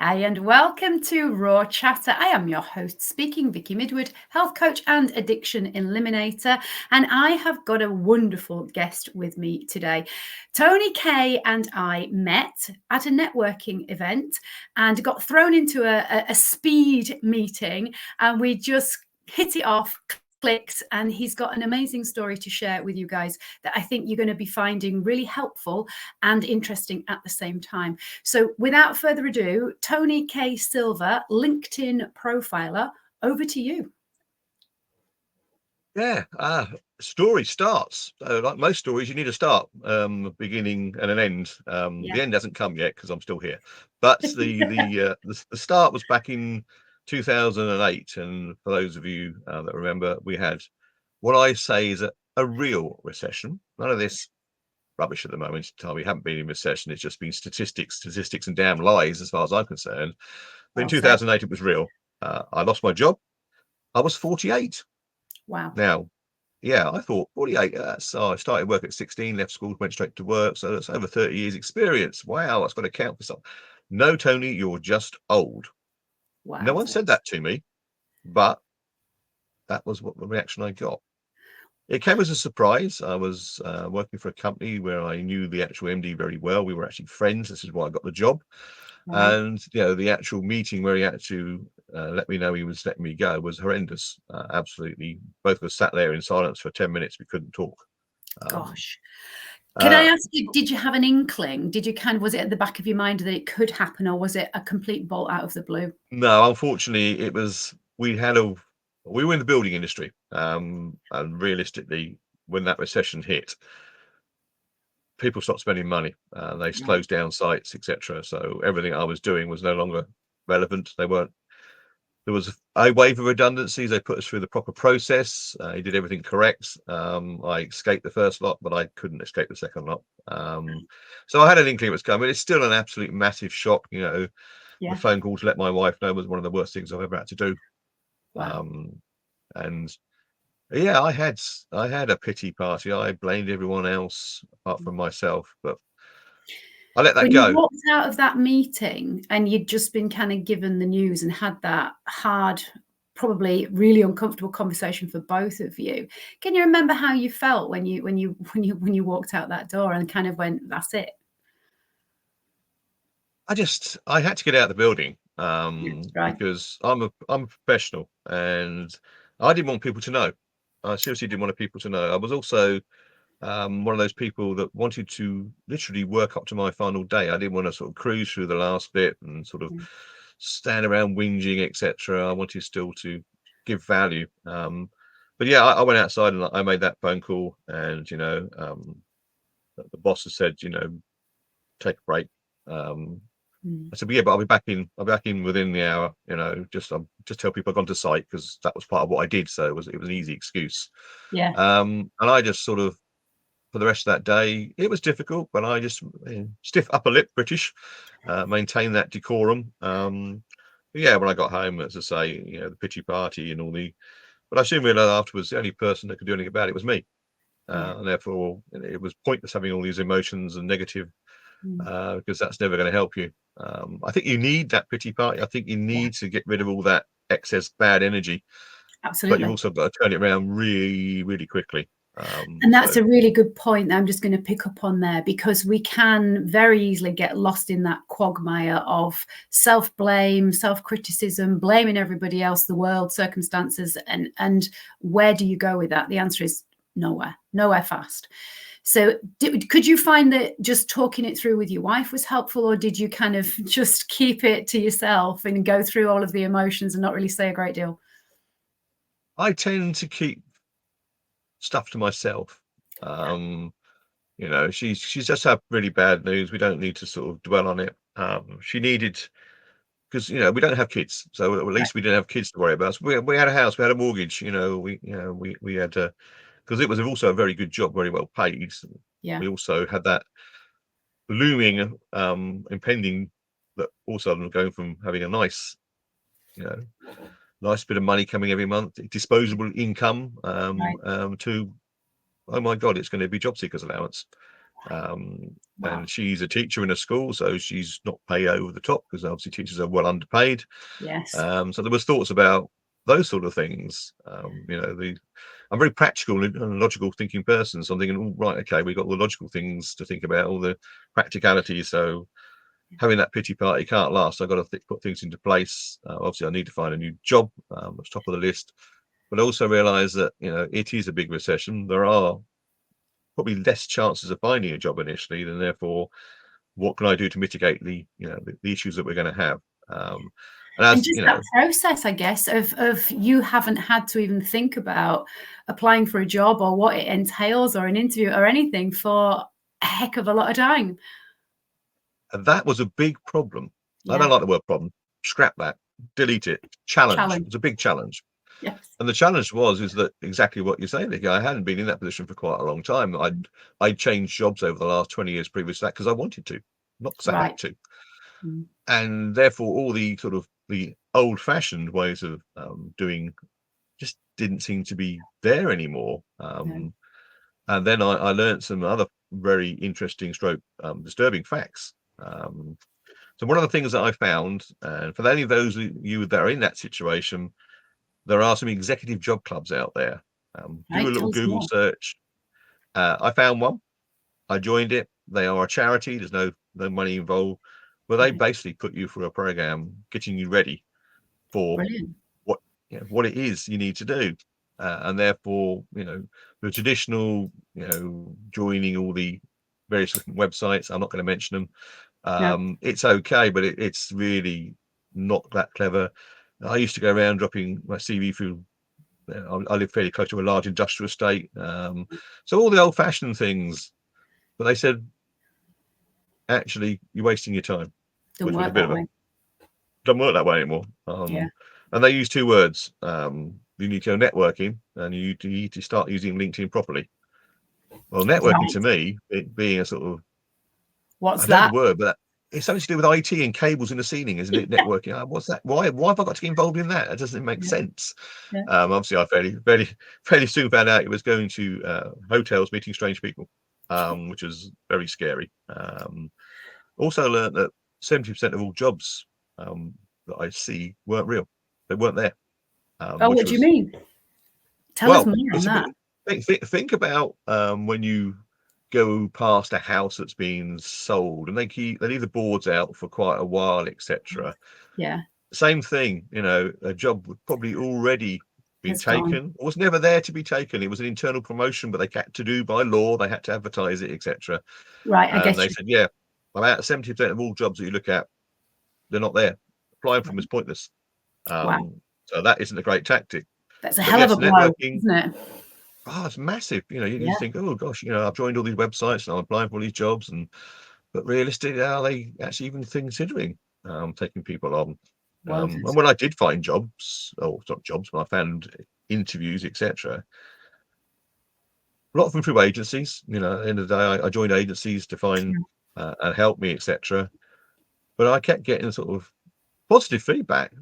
Hi and welcome to Raw Chatter. I am your host speaking, Vicky Midwood, health coach and addiction eliminator. And I have got a wonderful guest with me today. Tony Kay and I met at a networking event and got thrown into a speed meeting, and we just hit it off, clicked, and he's got an amazing story to share with you guys that I think you're going to be finding really helpful and interesting at the same time. So without further ado, Tony K. Silver, LinkedIn profiler, over to you. Yeah, story starts. Like most stories, you need a start, beginning and an end. The end hasn't come yet because I'm still here. But the start was back in 2008, and for those of you that remember, we had what I say is a real recession. None of this rubbish at the moment. We haven't been in recession. It's just been statistics, and damn lies, as far as I'm concerned. But in 2008, it was real. I lost my job. I was 48. Wow. Now, yeah, I thought 48. So I started work at 16, left school, went straight to work. So that's over 30 years experience. Wow, that's got to count for something. No, Tony, you're just old. Wow. No one said that to me, but that was what the reaction I got. It came as a surprise. I was working for a company where I knew the actual MD very well. We were actually friends. This is why I got the job. Right. And the actual meeting where he had to let me know he was letting me go was horrendous. Absolutely, both of us sat there in silence for 10 minutes. We couldn't talk. Gosh. Can I ask you, did you have an inkling? Was it at the back of your mind that it could happen, or was it a complete bolt out of the blue? No, unfortunately, it was. We were in the building industry, and realistically, when that recession hit, people stopped spending money. They closed down sites, etc. So everything I was doing was no longer relevant. There was a wave of redundancies. They put us through the proper process. He did everything correct. I escaped the first lot, but I couldn't escape the second lot. So I had an inkling it was coming. It's still an absolute massive shock. The phone call to let my wife know was one of the worst things I've ever had to do. Wow. And yeah, I had a pity party. I blamed everyone else apart from myself, but I let that When go. you walked out of that meeting and you'd just been kind of given the news and had that hard, probably really uncomfortable conversation for both of you, can you remember how you felt when you walked out that door and kind of went, "That's it"? I had to get out of the building Right. because I'm a professional, and I didn't want people to know. I seriously didn't want people to know. I was also one of those people that wanted to literally work up to my final day. I didn't want to sort of cruise through the last bit and sort of stand around whinging, etc. I wanted still to give value. But yeah, I went outside and I made that phone call, and the boss has said, take a break. I said, yeah, but I'll be back in. I'll be back in within the hour. Just tell people I've gone to site because that was part of what I did. So it was an easy excuse. Yeah. And I just sort of, for the rest of that day, it was difficult, but I just stiff upper lip British, maintain that decorum. Yeah, when I got home, as I say, the pity party and but I soon realised afterwards the only person that could do anything about it was me, and therefore it was pointless having all these emotions and negative. Because that's never going to help you. I think you need that pity party. I think you need to get rid of all that excess bad energy. Absolutely. But you've also got to turn it around really, really quickly. And that's a really good point that I'm just going to pick up on there, because we can very easily get lost in that quagmire of self-blame, self-criticism, blaming everybody else, the world, circumstances, and where do you go with that? The answer is nowhere fast. So could you find that just talking it through with your wife was helpful, or did you kind of just keep it to yourself and go through all of the emotions and not really say a great deal? I tend to keep stuff to myself. She's just had really bad news. We don't need to sort of dwell on it. She needed, because we don't have kids, so at least we didn't have kids to worry about. So we had a house, we had a mortgage. We had to, because it was also a very good job, very well paid. Yeah. We also had that looming, impending, that also I'm going from having a nice bit of money coming every month, disposable income, to, oh my God, it's going to be job seekers allowance. Wow. And she's a teacher in a school, so she's not paid over the top because obviously teachers are well underpaid. Yes. So there was thoughts about those sort of things. I'm a very practical and logical thinking person, so I'm thinking, oh, right, okay, we've got all the logical things to think about, all the practicalities. So having that pity party can't last. I've got to put things into place. Obviously, I need to find a new job. That's top of the list. But I also realise that it is a big recession. There are probably less chances of finding a job initially, and therefore, what can I do to mitigate the issues that we're going to have? And And as just that process, I guess, of you haven't had to even think about applying for a job or what it entails or an interview or anything for a heck of a lot of time. and that was a big problem. I don't Yeah. like the word problem. Scrap that. Delete it. Challenge. It Challenge. was a big challenge. Yes. And the challenge is that exactly what you're saying, Vicky. I hadn't been in that position for quite a long time. I'd changed jobs over the last 20 years previous to that because I wanted to, not because I Right. had to. Mm. And therefore, all the sort of the old-fashioned ways of doing just didn't seem to be there anymore. No. And then I learned some other very interesting stroke disturbing facts. So one of the things that I found, and for any of those of you that are in that situation, there are some executive job clubs out there. Do a Right. little Tell us Google more. search. I found one. I joined it. They are a charity. There's no money involved, but they Right. basically put you through a program, getting you ready for Brilliant. what what it is you need to do, and therefore the traditional joining all the various different websites. I'm not going to mention them. No. It's okay, but it's really not that clever. I used to go around dropping my CV through. I live fairly close to a large industrial estate, so all the old-fashioned things. But they said, actually, you're wasting your time, Doesn't which was a work bit that of a way. doesn't work that way anymore. Yeah. And they use two words. You need to go networking, and you need to start using LinkedIn properly. Well, networking Right. to me, it being a sort of, What's I know the that? word, but it's something to do with IT and cables in the ceiling, isn't it? Networking. What's that? Why have I got to get involved in that? That doesn't make Yeah. sense. Yeah. Obviously, I fairly soon found out it was going to hotels, meeting strange people, which was very scary. Also learned that 70% of all jobs that I see weren't real. They weren't there, Oh, which what do you was, mean? Tell us well, more on it's a bit. that. Think about when you go past a house that's been sold and they leave the boards out for quite a while, etc. Yeah. Same thing, a job would probably already been It's gone. taken. It was never there to be taken. It was an internal promotion, but they had to do by law. They had to advertise it, etc. Right. I And get they you. said, yeah, about 70% of all jobs that you look at, they're not there. Applying for them is pointless. Wow. So that isn't a great tactic. That's a But hell of a yes, blow, networking, isn't it? it's massive. You Yeah. think, oh gosh, I've joined all these websites and I'm applying for all these jobs, but realistically, are they actually even considering taking people on? Wowzers. And when I did find jobs, or not jobs, but I found interviews, etc. A lot of them through agencies. At the end of the day, I joined agencies to find Yeah. and help me, etc. But I kept getting sort of positive feedback,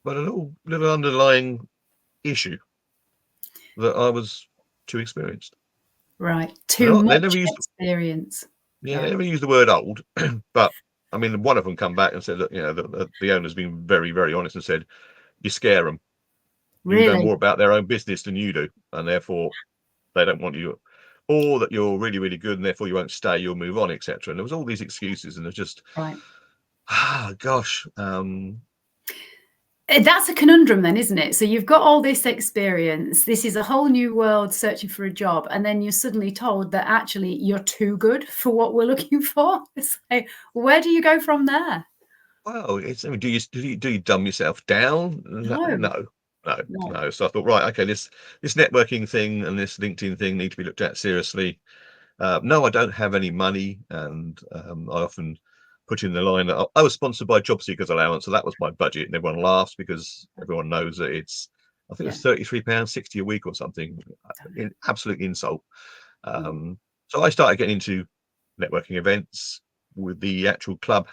but a little underlying issue that I was too experienced. Right. They Too don't they much never used experience. yeah, Yeah. they never used the word old, but I mean, one of them come back and said, "Look, the owner's been very, very honest and said, you scare them. You know Really? more about their own business than you do, and therefore they don't want you, or that you're really, really good and therefore you won't stay, you'll move on, etc." And there was all these excuses, and it's just, Right. gosh, That's a conundrum then, isn't it? So you've got all this experience. This is a whole new world searching for a job. And then you're suddenly told that actually you're too good for what we're looking for. It's like, where do you go from there? well, it's, I mean, do you dumb yourself down? No, No, no, no, no. no. So I thought, right, okay, this networking thing and this LinkedIn thing need to be looked at seriously. No, I don't have any money, and I often put in the line that I was sponsored by Job Seekers Allowance, so that was my budget, and everyone laughs because everyone knows that I think Yeah. it's £33.60 a week or something, in absolute insult. Mm. So I started getting into networking events with the actual club.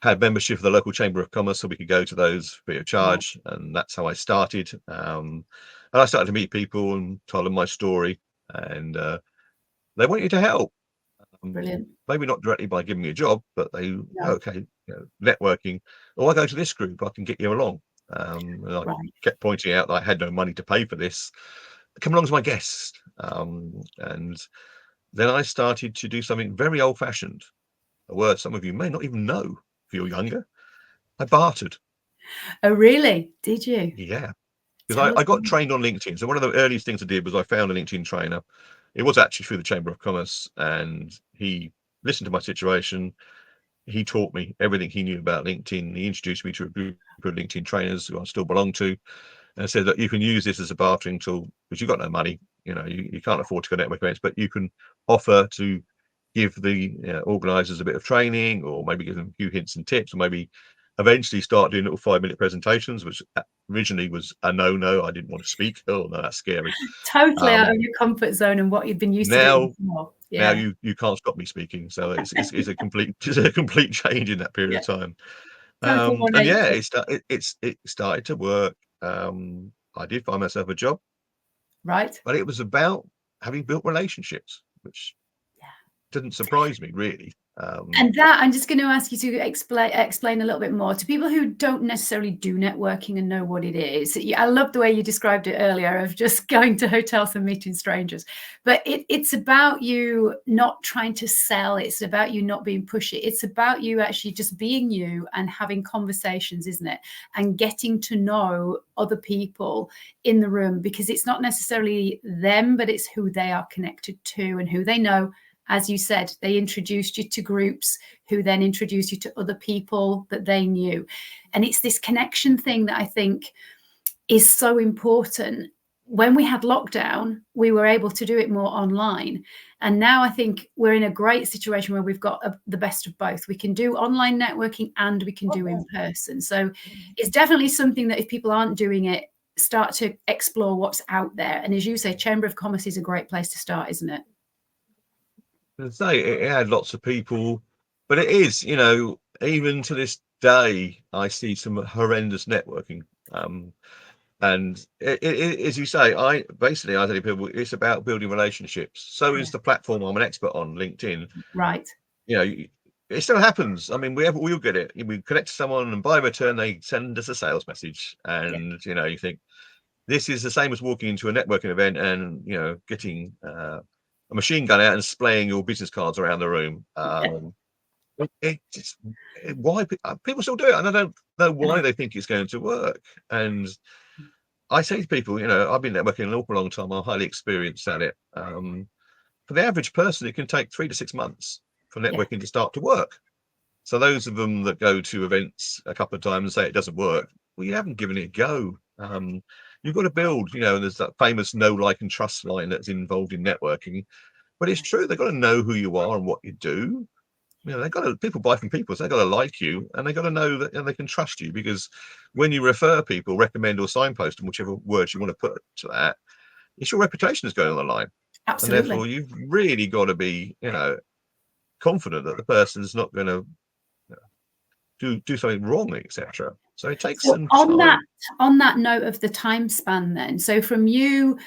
Had membership of the local chamber of commerce, so we could go to those free of Right. charge, and that's how I started. And I started to meet people and tell them my story, and they want you to help. Brilliant. Maybe not directly by giving me a job, but they, No. okay, networking. Oh, I go to this group, I can get you along. And I Right. kept pointing out that I had no money to pay for this. Come along as my guest. And then I started to do something very old-fashioned, a word some of you may not even know if you're younger. I bartered. Oh, really? Did you? Yeah. Tell Because us I got more. trained on LinkedIn. So one of the earliest things I did was I found a LinkedIn trainer. It was actually through the Chamber of Commerce, and he listened to my situation. He taught me everything he knew about LinkedIn. He introduced me to a group of LinkedIn trainers who I still belong to, and said that you can use this as a bartering tool because you've got no money. You can't afford to go network events, but you can offer to give the organisers a bit of training, or maybe give them a few hints and tips, or maybe eventually start doing little 5-minute presentations, which originally was a no. I didn't want to speak. Oh no, that's scary. Totally out of Um, your comfort zone and what you've been used to doing now before. now Yeah. you can't stop me speaking. So it's a complete it's a complete change in that period Yeah. of time. Total And yeah, 180. it started to work. I did find myself a job, Right. but it was about having built relationships, which Yeah. didn't surprise me really. And that I'm just going to ask you to explain a little bit more to people who don't necessarily do networking and know what it is. I love the way you described it earlier of just going to hotels and meeting strangers, but it's about you not trying to sell. It's about you not being pushy. It's about you actually just being you and having conversations, isn't it? And getting to know other people in the room, because it's not necessarily them, but it's who they are connected to and who they know. As you said, they introduced you to groups who then introduced you to other people that they knew. And it's this connection thing that I think is so important. When we had lockdown, we were able to do it more online. And now I think we're in a great situation where we've got the best of both. We can do online networking and we can do in person. So it's definitely something that if people aren't doing it, start to explore what's out there. And as you say, Chamber of Commerce is a great place to start, isn't it? As I say, it had lots of people, but it is, even to this day, I see some horrendous networking. And as you say, I tell people it's about building relationships. So Yeah. is the platform I'm an expert on, LinkedIn. Right. You know, it still happens. I mean, we'll get it. We connect to someone, and by return, they send us a sales message, Yeah. and you think this is the same as walking into a networking event and getting a machine gun out and splaying your business cards around the room. Yeah. Why people still do it, and I don't know why they think it's going to work. And I say to people, I've been networking an awful long time. I'm highly experienced at it. For the average person, it can take 3 to 6 months for Yeah. networking to start to work. So those of them that go to events a couple of times and say it doesn't work, well, you haven't given it a go. You've got to build, and there's that famous know, like, and trust line that's involved in networking. But it's true, they've got to know who you are and what you do. They've got to, people buy from people, so they've got to like you, and they've got to know that they can trust you, because when you refer people, recommend, or signpost, and whichever words you want to put to that, it's your reputation is going on the line. And Absolutely. therefore you've really got to be, confident that the person's not going to do something wrong, etc. So it takes So some on time. that note of the time span then, so from you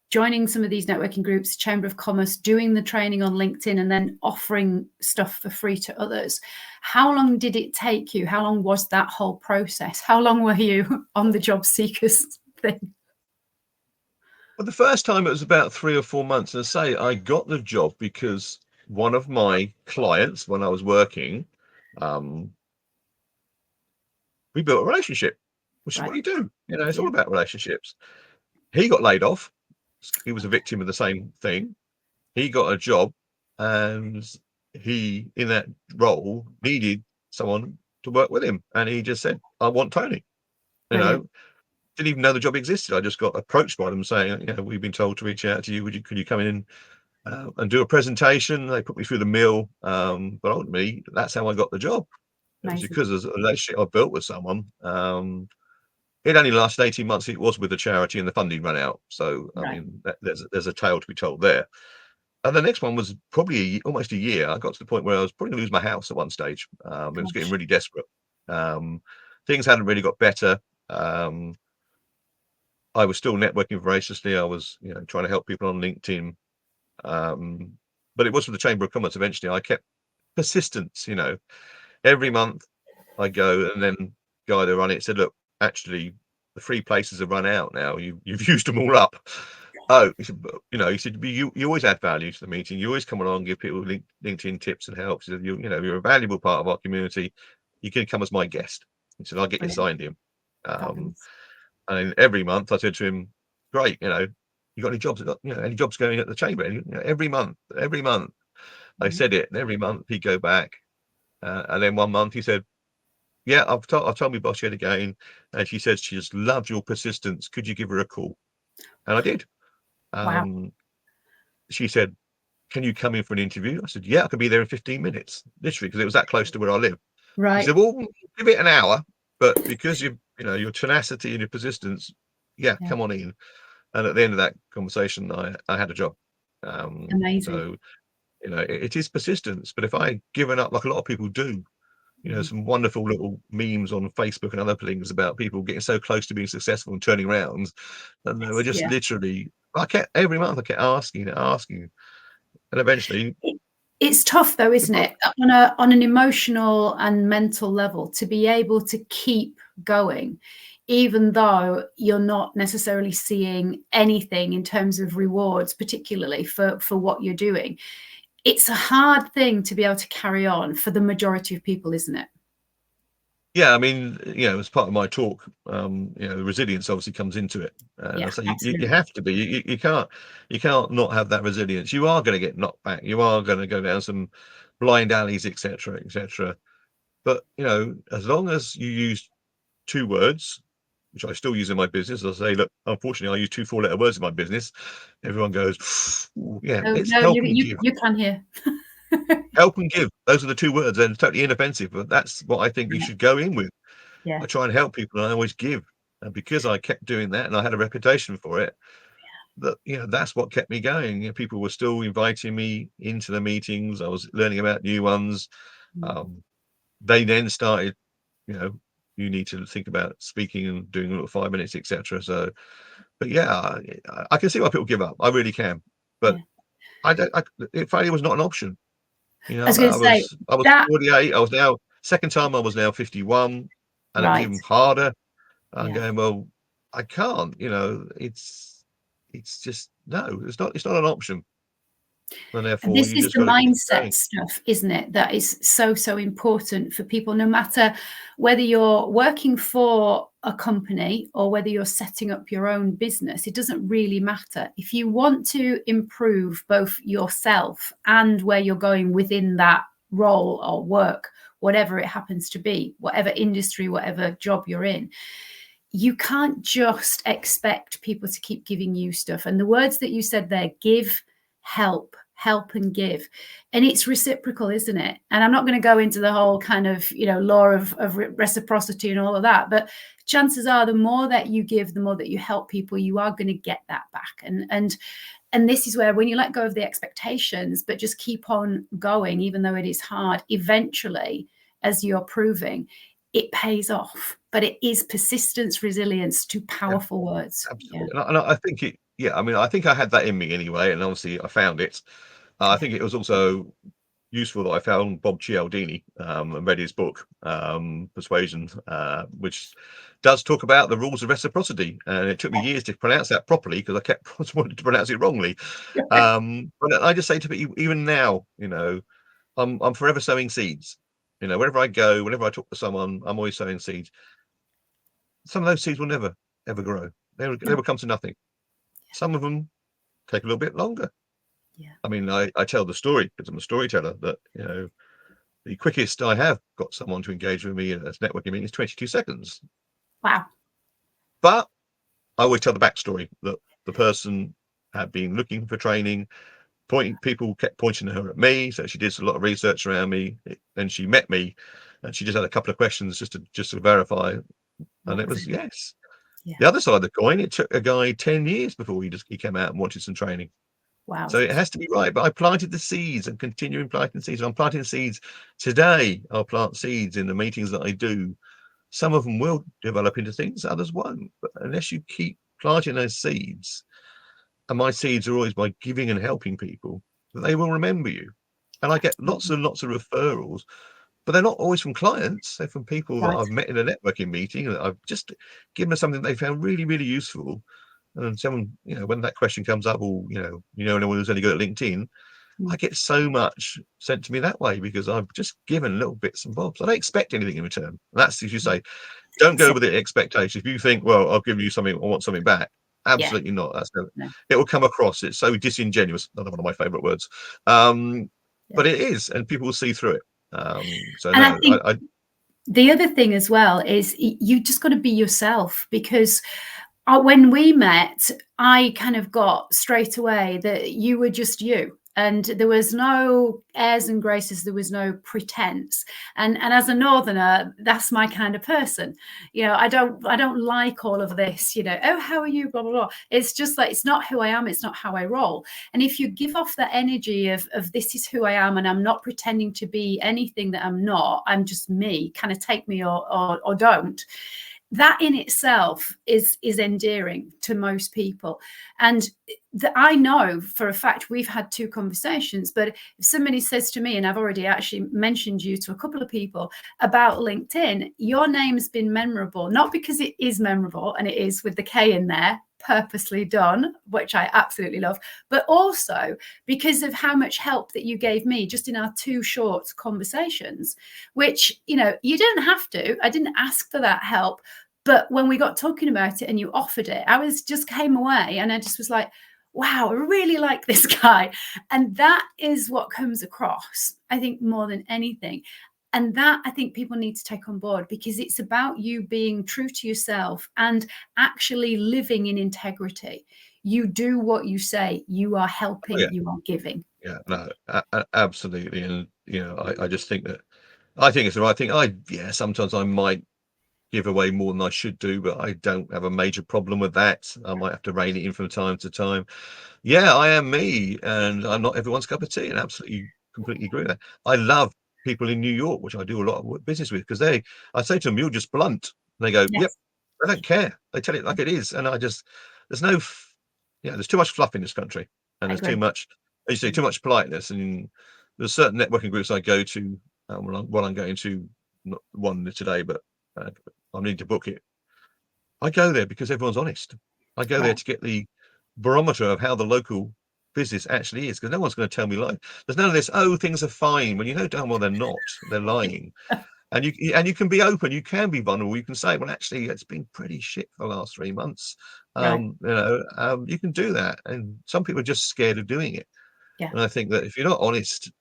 joining some of these networking groups, Chamber of Commerce, doing the training on LinkedIn, and then offering stuff for free to others, how long did it take you? How long was that whole process? How long were you on the job seekers thing? But the first time it was about 3 or 4 months. And I say I got the job because one of my clients, when I was working, um, we built a relationship, which is Right. what you do. It's all Yeah. about relationships. He got laid off. He was a victim of the same thing. He got a job, and he, in that role, needed someone to work with him. And he just said, I want Tony. You Brilliant. know, didn't even know the job existed. I just got approached by them saying, we've been told to reach out to you. Could you come in and do a presentation? They put me through the mill. But ultimately, that's how I got the job. It was Amazing. because of a relationship I built with someone. It only lasted 18 months. It was with the charity, and the funding ran out. So, I Right. mean, there's a tale to be told there. And the next one was probably almost a year. I got to the point where I was probably going to lose my house at one stage. It was getting Gosh. really desperate. Um, Things hadn't really got better. Um, I was still networking voraciously. I was, trying to help people on LinkedIn. Um, but it was for the Chamber of Commerce. Eventually, I kept persistence. Every month I go, and then guy that run it said, "Look, actually, the free places have run out now. You've used them all up." Oh, he said, he said, "You always add value to the meeting. You always come along, give people LinkedIn tips and help. He said, you're a valuable part of our community. You can come as my guest." He said, "I'll get you Brilliant. signed in." Um, Fabulous. and every month I said to him, "Great, you got any jobs? Any jobs going at the chamber?" And, every month I Yeah. said it, and every month he'd go back. And then one month he said, "Yeah, I've told my boss yet again, and she said she just loved your persistence. Could you give her a call?" And I did. Wow. Um, she said, "Can you come in for an interview?" I said, "Yeah, I could be there in 15 minutes, literally, because it was that close to where I live." She Right. said, "Well, give it an hour, but because your tenacity and your persistence, yeah, Yeah. come on in." And at the end of that conversation, I had a job. Amazing. So it is persistence. But if I had given up, like a lot of people do, Mhm. some wonderful little memes on Facebook and other things about people getting so close to being successful and turning around, and they were just Yeah. literally. I kept every month. I kept asking and asking, and eventually, It's tough though, isn't it, on an emotional and mental level, to be able to keep going, even though you're not necessarily seeing anything in terms of rewards, particularly for what you're doing. It's a hard thing to be able to carry on for the majority of people, isn't it? yeah, I mean, as part of my talk, the resilience obviously comes into it, and I Yeah, say you absolutely. have to be. You can't not have that resilience. You are going to get knocked back. You are going to go down some blind alleys, etc., etc. But as long as you use two words, which I still use in my business, I say, look, unfortunately, I use two four-letter words in my business. Everyone goes, "Ooh, yeah, No, it's no, help and give." you can hear. Help and give. Those are the two words. They're totally inoffensive, but that's what I think you Right. should go in with. Yeah. I try and help people, and I always give. And because I kept doing that, and I had a reputation for it, that's what kept me going. People were still inviting me into the meetings. I was learning about new ones. Mm. Um, they then started, you know, you need to think about speaking and doing a little 5 minutes, etc. So, but yeah, I can see why people give up. I really can. But Yeah. I don't. Failure was not an option. I was going I to say was I was that. 48. I was now second time. I was now 51, and it was Right. even harder. I'm Yeah. going, well, I can't. It's just no. It's not an option, and And therefore this you is just the got to keep mindset going. stuff, isn't it? That is so, so important for people, no matter whether you're working for a company or whether you're setting up your own business. It doesn't really matter. If you want to improve both yourself and where you're going within that role or work, whatever it happens to be, whatever industry, whatever job you're in, you can't just expect people to keep giving you stuff. And the words that you said there, give, help and give, and it's reciprocal, isn't it? And I'm not going to go into the whole kind of law of reciprocity and all of that, but chances are the more that you give, the more that you help people, you are going to get that back. And this is where, when you let go of the expectations but just keep on going, even though it is hard, eventually, as you're proving, it pays off. But it is persistence, resilience, two Yeah, powerful words. Yeah. absolutely. And I think it. Yeah, I mean, I think I had that in me anyway, and obviously I found it. I Yeah. think it was also useful that I found Bob Cialdini and read his book, Persuasion, which does talk about the rules of reciprocity. And it took me years to pronounce that properly because I kept wanting to pronounce it wrongly. But I just say to people, even now, I'm forever sowing seeds. Wherever I go, whenever I talk to someone, I'm always sowing seeds. Some of those seeds will never ever grow. They No. will come to nothing. Some of them take a little bit longer. Yeah. I mean, I tell the story because I'm a storyteller that the quickest I have got someone to engage with me in a networking meeting is 22 seconds. Wow. But I always tell the backstory that the person had been looking for training, people kept pointing her at me, so she did a lot of research around me. Then she met me, and she just had a couple of questions just to verify, and What it was was it? yes. Yeah. The other side of the coin, it took a guy 10 years before he came out and wanted some training. So it Wowzers. has to be right. But I planted the seeds and continuing planting seeds. I'm planting seeds today. I'll plant seeds in the meetings that I do. Some of them will develop into things, others won't. But unless you keep planting those seeds, and my seeds are always by giving and helping people, that they will remember you. And I get lots and lots of referrals, but they're not always from clients. They're from people that Right. I've met in a networking meeting, that I've just given them something they found really, really useful. And someone, when that question comes up, or anyone who's only good at LinkedIn, I Mm. get so much sent to me that way because I've just given little bits and bobs. I don't expect anything in return. That's, as you say, don't go So, with the expectation. If you think, well, I'll give you something, I want something back. yeah, Absolutely not. no, It will come across. It's so disingenuous. Another one of my favorite words. yeah. But it is, and people will see through it. So And I no, think I the other thing as well is you just got to be yourself, because when we met, I kind of got straight away that you were just you. And there was no airs and graces. There was no pretense. And as a northerner, that's my kind of person. I don't like all of this. Oh, how are you? Blah blah blah. It's just like, it's not who I am. It's not how I roll. And if you give off that energy of this is who I am, and I'm not pretending to be anything that I'm not. I'm just me. Kind of take me or don't. That in itself is endearing to most people. And I know for a fact, we've had 2 conversations, but if somebody says to me, and I've already actually mentioned you to a couple of people about LinkedIn, your name's been memorable, not because it is memorable, and it is with the K in there, purposely done, which I absolutely love, but also because of how much help that you gave me just in our 2 short conversations, which, you don't have to. I didn't ask for that help. But when we got talking about it and you offered it, I just came away and I just was like, wow, I really like this guy. And that is what comes across, I think, more than anything. And that, I think, people need to take on board, because it's about you being true to yourself and actually living in integrity. You do what you say. You are oh, helping. yeah, You are giving. yeah, no, absolutely. And I just think that I think it's the right thing. Sometimes I might give away more than I should do, but I don't have a major problem with that. I might have to rein it in from time to time. Yeah, I am me, and I'm not everyone's cup of tea, and absolutely, completely agree with that. I love people in New York, which I do a lot of business with, because I say to them, "You're just blunt." And they go, "Yep." Yes. I don't care. They tell it like it is, and there's no, there's too much fluff in this country, and I there's too agree. much, as you say, too much politeness. And there's certain networking groups I go to. I'm going to, not one today, but I need to book it. I go there because everyone's honest. I go there Right. to get the barometer of how the local business actually is, because no one's going to tell me lies. There's none of this, oh, things are fine, when you know damn well they're not. They're lying. And you can be open, you can be vulnerable, you can say, well, actually, it's been pretty shit for the last 3 months. Right. You can do that. And some people are just scared of doing it. Yeah. And I think that if you're not honest,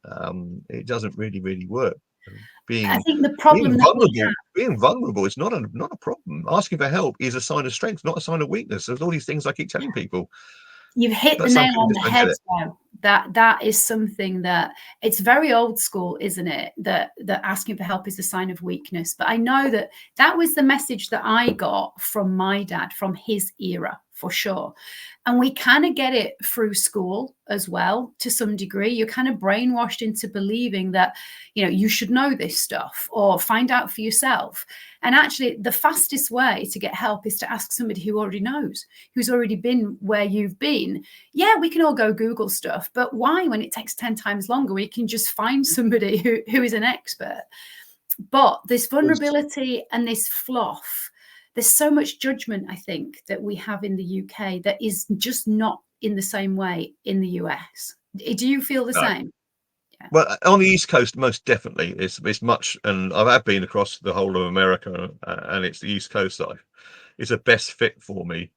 it doesn't really, really work. I Being think the problem that we have, being vulnerable is not a problem. Asking for help is a sign of strength, not a sign of weakness. There's all these things I keep telling people, you've hit the but some nail people on just the don't get head it. though. That is something that, it's very old school, isn't it? That asking for help is a sign of weakness. But I know that was the message that I got from my dad, from his era, for sure. And we kind of get it through school as well, to some degree. You're kind of brainwashed into believing that, you should know this stuff or find out for yourself. And actually, the fastest way to get help is to ask somebody who already knows, who's already been where you've been. Yeah, we can all go Google stuff, but why, when it takes 10 times longer? We can just find somebody who is an expert. But this vulnerability and this fluff, there's so much judgment, I think, that we have in the UK that is just not in the same way in the US. Do you feel the No. same? Yeah. Well, on the East Coast, most definitely, it's much, and I have been across the whole of America, and it's the East Coast that is a best fit for me.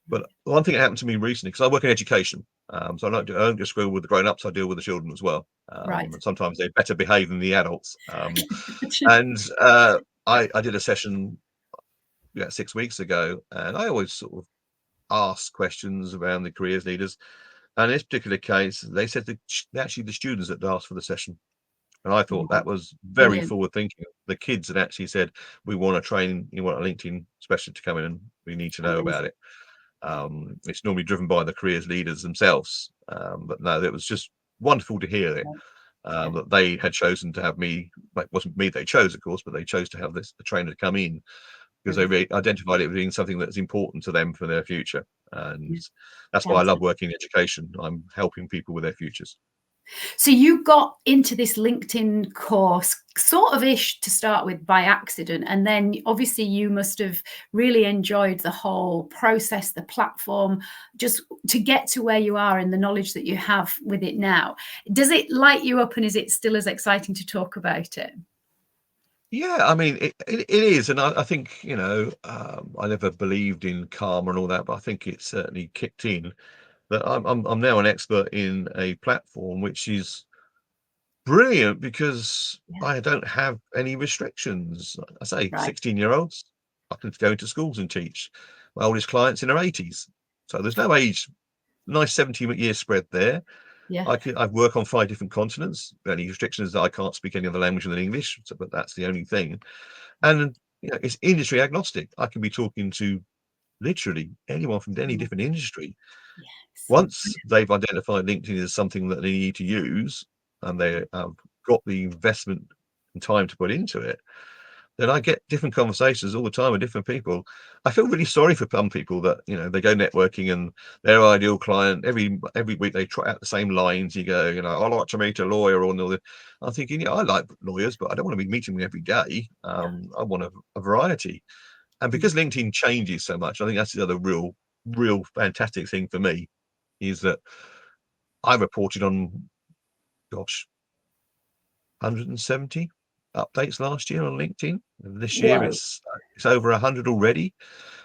But one thing that happened to me recently, because I work in education, so I don't just deal with the grown-ups, I deal with the children as well. Right. And sometimes they're better behaved than the adults. And I did a session 6 weeks ago, and I always sort of ask questions around the careers leaders. And in this particular case, they said that actually the students that asked for the session. And I thought that was very Brilliant. forward thinking. The kids had actually said, we want to train, you want a LinkedIn specialist to come in, and we need to know about Amazing. it. It's normally driven by the careers leaders themselves. But no, it was just wonderful to hear it. Yeah. That they had chosen to have me. It wasn't me they chose, of course, but they chose to have the trainer to come in, because they Brilliant. really identified it as being something that's important to them for their future. And Yeah. that's why I love Absolutely. working in education. I'm helping people with their futures. So you got into this LinkedIn course sort of ish to start with by accident, and then obviously you must have really enjoyed the whole process, the platform, just to get to where you are and the knowledge that you have with it now. Does it light you up, and is it still as exciting to talk about it? Yeah, I mean, it is, and I think, I never believed in karma and all that, but I think it certainly kicked in that I'm now an expert in a platform which is brilliant because Yeah. I don't have any restrictions. I say Right. 16-year-olds, I can go into schools and teach. My oldest client's in her 80s, so there's no age. Nice 70-year spread there. Yeah. I work on 5 different continents. The only restriction is that I can't speak any other language than English, so but that's the only thing. And, it's industry agnostic. I can be talking to literally anyone from any Yeah. different industry. Yes. Once they've identified LinkedIn as something that they need to use, and they have got the investment and time to put into it, then I get different conversations all the time with different people. I feel really sorry for some people that, they go networking and their ideal client every week they trot out the same lines. You go, "I like to meet a lawyer," or all the. I'm thinking, yeah, I like lawyers, but I don't want to be meeting them every day. I want a variety. And Mm. because LinkedIn changes so much, I think that's the other real fantastic thing for me is that I reported on, gosh, 170 updates last year on LinkedIn. And this year Whoa. it's over 100 already.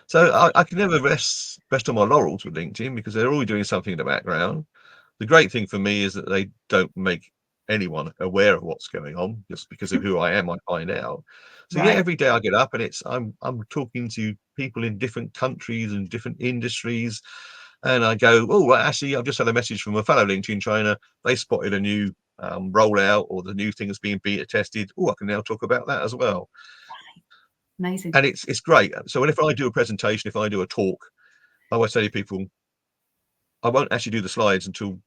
So I can never rest on my laurels with LinkedIn because they're always doing something in the background. The great thing for me is that they don't make anyone aware of what's going on just because of who I am. I find out. So yeah, Right. every day I get up and I'm talking to people in different countries and different industries, and I go, oh, well, actually, I've just had a message from a fellow LinkedIn trainer. They spotted a new rollout or the new thing that's being beta tested. Oh, I can now talk about that as well, Amazing. and it's great. So if I do a presentation, if I do a talk, I always say to people, I won't actually do the slides until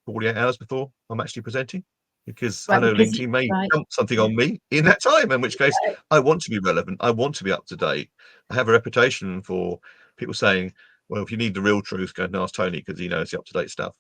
48 hours before I'm actually presenting, because I Right. know Because LinkedIn may right. dump something Yeah. on me in that time, in which case I want to be relevant. I want to be up to date. I have a reputation for people saying, well, if you need the real truth, go and ask Tony because he knows the up to date stuff.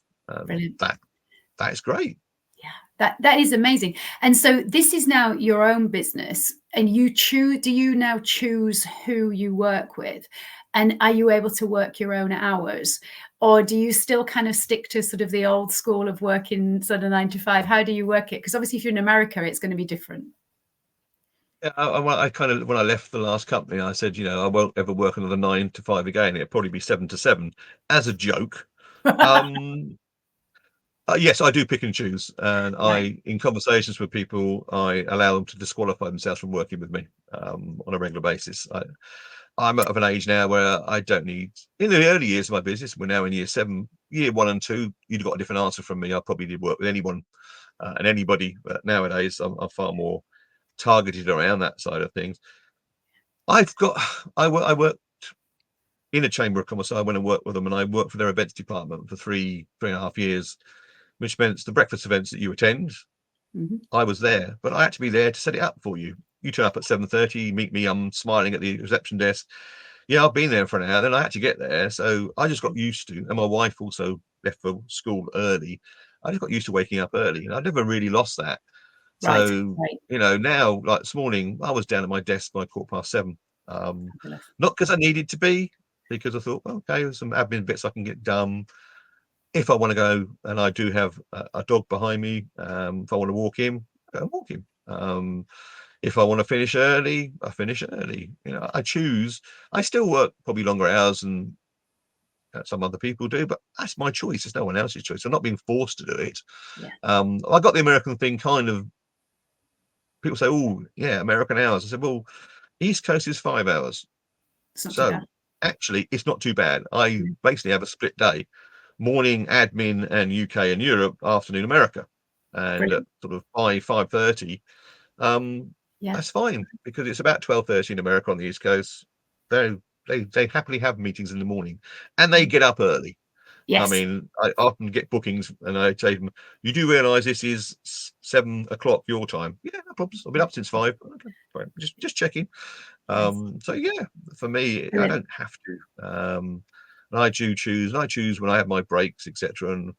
Brilliant. That is great. Yeah, that is amazing. And so this is now your own business, and you choose. Do you now choose who you work with, and are you able to work your own hours, or do you still kind of stick to sort of the old school of working sort of 9 to 5? How do you work it? Because obviously, if you're in America, it's going to be different. Yeah, I kind of, when I left the last company, I said, I won't ever work another 9 to 5 again. It'll probably be 7 to 7 as a joke. Um, yes, I do pick and choose, and Right. in conversations with people, I allow them to disqualify themselves from working with me on a regular basis. I'm of an age now where I don't need. In the early years of my business, we're now in year 7, year 1 and 2. You'd got a different answer from me. I probably did work with anyone and anybody, but nowadays I'm far more targeted around that side of things. I've got. I work in a chamber of commerce. I went and worked with them, and I worked for their events department for 3.5 years, which meant the breakfast events that you attend, Mhm. I was there, but I had to be there to set it up for you. You turn up at 7:30, meet me, I'm smiling at the reception desk. Yeah, I've been there for an hour, then I had to get there. So I just got used to, and my wife also left for school early. I just got used to waking up early, and I never really lost that. Right. So, Right. now, like this morning, I was down at my desk by 7:15. Um, Fabulous. Not because I needed to be, because I thought, well, okay, there's some admin bits I can get done. If I want to go, and I do have a dog behind me, if I want to walk him, go and walk him. If I want to finish early, I finish early. I choose. I still work probably longer hours than some other people do, but that's my choice. It's no one else's choice. I'm not being forced to do it. Yeah. I got the American thing kind of. People say, "Oh, yeah, American hours." I said, "Well, East Coast is 5 hours, It's not too bad. so actually, it's not too bad." I basically have a split day: morning admin and UK and Europe, afternoon America, and at Brilliant. sort of 5:30. Um, Yeah. that's fine because it's about 12:30 in America on the East Coast. They they happily have meetings in the morning, and they get up early. I Yes. mean, I often get bookings, and I say to them, "You do realise this is 7 o'clock your time?" "Yeah, no problems. I've been up since 5." "Okay, fine. Just checking." Yes. So yeah, for me, I Brilliant. don't have to. And I do choose, and I choose when I have my breaks, etc.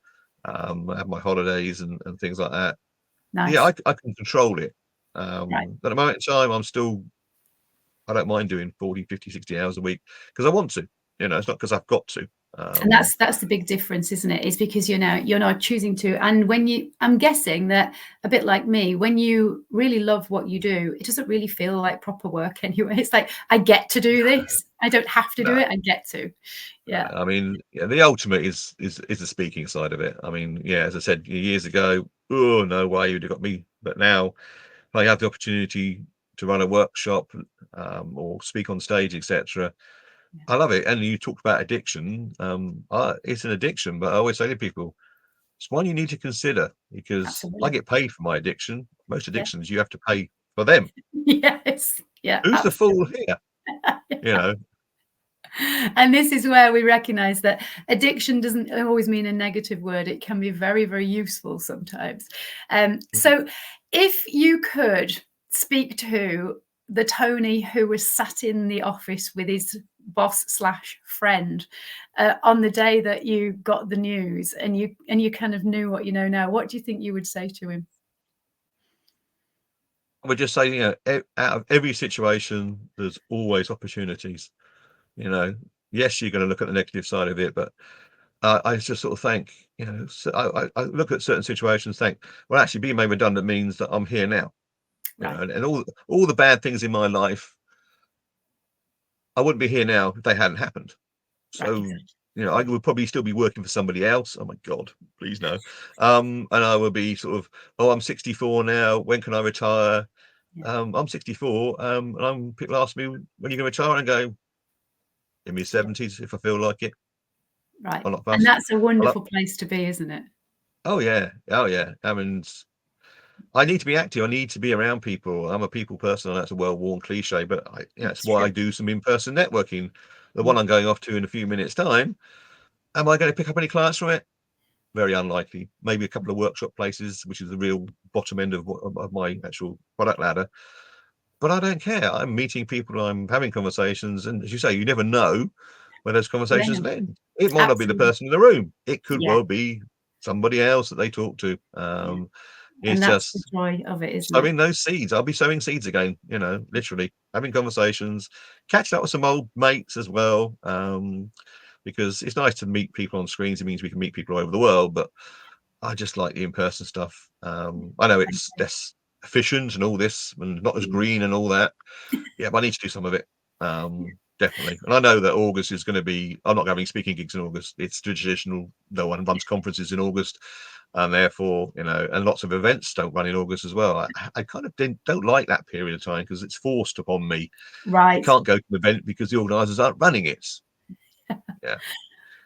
I have my holidays and things like that. Yeah, Nice. I can control it. Right. But at the moment in time, I don't mind doing 40, 50, 60 hours a week because I want to. It's not because I've got to. And that's the big difference, isn't it? It's because you're not choosing to. And I'm guessing that, a bit like me, when you really love what you do, it doesn't really feel like proper work anyway. It's like, I get to do this. I don't have to do No, it. I get to. Yeah. I mean, yeah, the ultimate is the speaking side of it. I mean, yeah, as I said years ago, oh no way you'd have got me. But now, if I have the opportunity to run a workshop or speak on stage, etc., Yeah. I love it. And you talked about addiction. It's an addiction, but I always say to people, it's one you need to consider because I Absolutely. get paid for my addiction. Most Yeah. addictions, you have to pay for them. Yes. Yeah. Who's the Absolutely. fool here? You know, And this is where we recognize that addiction doesn't always mean a negative word. It can be very, very useful sometimes. So if you could speak to the Tony who was sat in the office with his boss slash friend on the day that you got the news, and you kind of knew what you know now, what do you think you would say to him? I would just say, out of every situation, there's always opportunities. Yes, you're going to look at the negative side of it, but I just sort of think, so I look at certain situations, think, well, actually, being made redundant means that I'm here now. Right. And all the bad things in my life, I wouldn't be here now if they hadn't happened. Right. So, Exactly. I would probably still be working for somebody else. Oh my God, please no. And I would be sort of, oh, I'm 64 now. When can I retire? Yeah. I'm 64. And people ask me, when are you going to retire? And I go, in my Yeah. 70s, if I feel like it. Right. I'm not And fussed. that's a I love, wonderful place to be, isn't it? oh yeah. Oh yeah. I mean, I need to be active. I need to be around people. I'm a people person, and that's a well-worn cliche, but it's It's why I true. do some in-person networking. The one Yeah. I'm going off to in a few minutes' time, am I going to pick up any clients from it? Very unlikely. Maybe a couple of workshop places, which is the real bottom end of my actual product ladder. But I don't care. I'm meeting people, I'm having conversations, and as you say, you never know where those Yeah. conversations land. It might not be the Absolutely. person in the room. It could Yeah. well be somebody else that they talk to. Yeah. It's And that's the just joy of it, isn't it? sowing those seeds. I'll be sowing seeds again, literally having conversations, catching up with some old mates as well. Because it's nice to meet people on screens. It means we can meet people all over the world, but I just like the in-person stuff. I know it's less efficient and all this and not as Mm. green and all that. Yeah, but I need to do some of it. Definitely. And I know that August is going to be, I'm not having speaking gigs in August. It's traditional. No one runs conferences in August. And therefore, and lots of events don't run in August as well. I kind of don't like that period of time because it's forced upon me. You Right. can't go to an event because the organisers aren't running it. Yeah.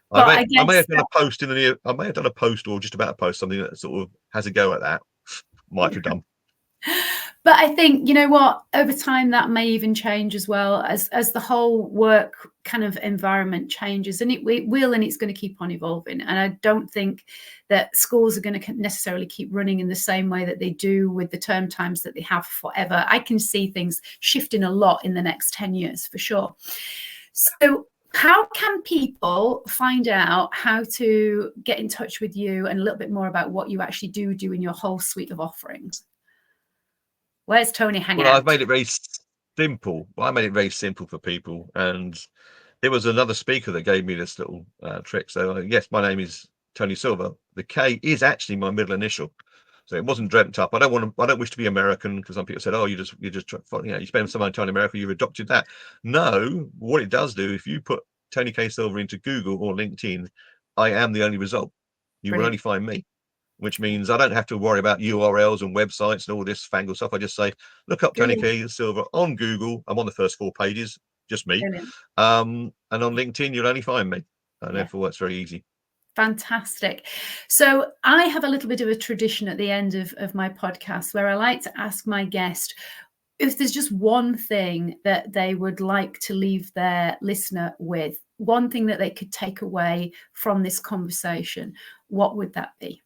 But I I may guess have done a post in the near, I may have done a post or just about a post, something that sort of has a go at that. Might have done. but I think, you know what, over time that may even change as well, as the whole work kind of environment changes, and it will, and it's going to keep on evolving. And I don't think that schools are going to necessarily keep running in the same way that they do with the term times that they have forever. I can see things shifting a lot in the next 10 years for sure. So how can people find out how to get in touch with you and a little bit more about what you actually do in your whole suite of offerings? Where's Tony hanging Well, I've out? made it very simple. I made it very simple for people. And it was another speaker that gave me this little trick. So, yes, my name is Tony Silver. The K is actually my middle initial. So it wasn't dreamt up. I don't wish to be American because some people said, "Oh, you spend some time in America, you've adopted that." No, what it does do, if you put Tony K Silver into Google or LinkedIn, I am the only result. You will only Brilliant. find me, which Yeah. means I don't have to worry about URLs and websites and all this fangled stuff. I just say, look up Tony Brilliant. K Silver on Google. I'm on the first 4 pages, just me. Brilliant. And on LinkedIn, you'll only find me. And Yeah. therefore, it's very easy. Fantastic. So I have a little bit of a tradition at the end of my podcast where I like to ask my guest if there's just one thing that they would like to leave their listener with, one thing that they could take away from this conversation, what would that be?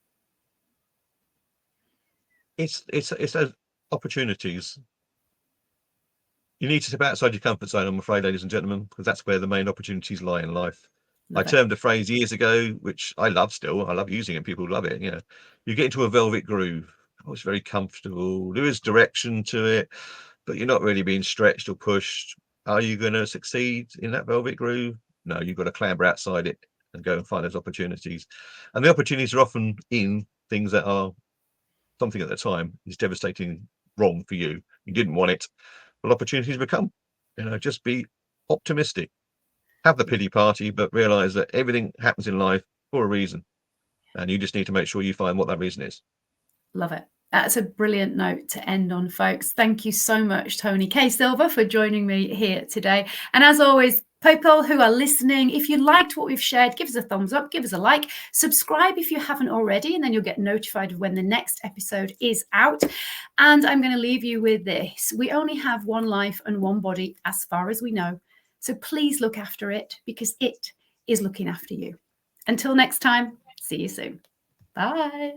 It's those opportunities. You need to step outside your comfort zone, I'm afraid, ladies and gentlemen, because that's where the main opportunities lie in life. I termed a phrase years ago, which I love still. I love using it. People love it. You know, you get into a velvet groove. Oh, it's very comfortable. There is direction to it, but you're not really being stretched or pushed. Are you going to succeed in that velvet groove? No, you've got to clamber outside it and go and find those opportunities. And the opportunities are often in things that are something at the time is devastating wrong for you. You didn't want it, but opportunities become. You know, just be optimistic. Have the pity party, but realize that everything happens in life for a reason. And you just need to make sure you find what that reason is. Love it. That's a brilliant note to end on, folks. Thank you so much, Tony K. Silver, for joining me here today. And as always, people who are listening, if you liked what we've shared, give us a thumbs up, give us a like, subscribe if you haven't already, and then you'll get notified of when the next episode is out. And I'm going to leave you with this. We only have one life and one body as far as we know. So please look after it because it is looking after you. Until next time, see you soon. Bye.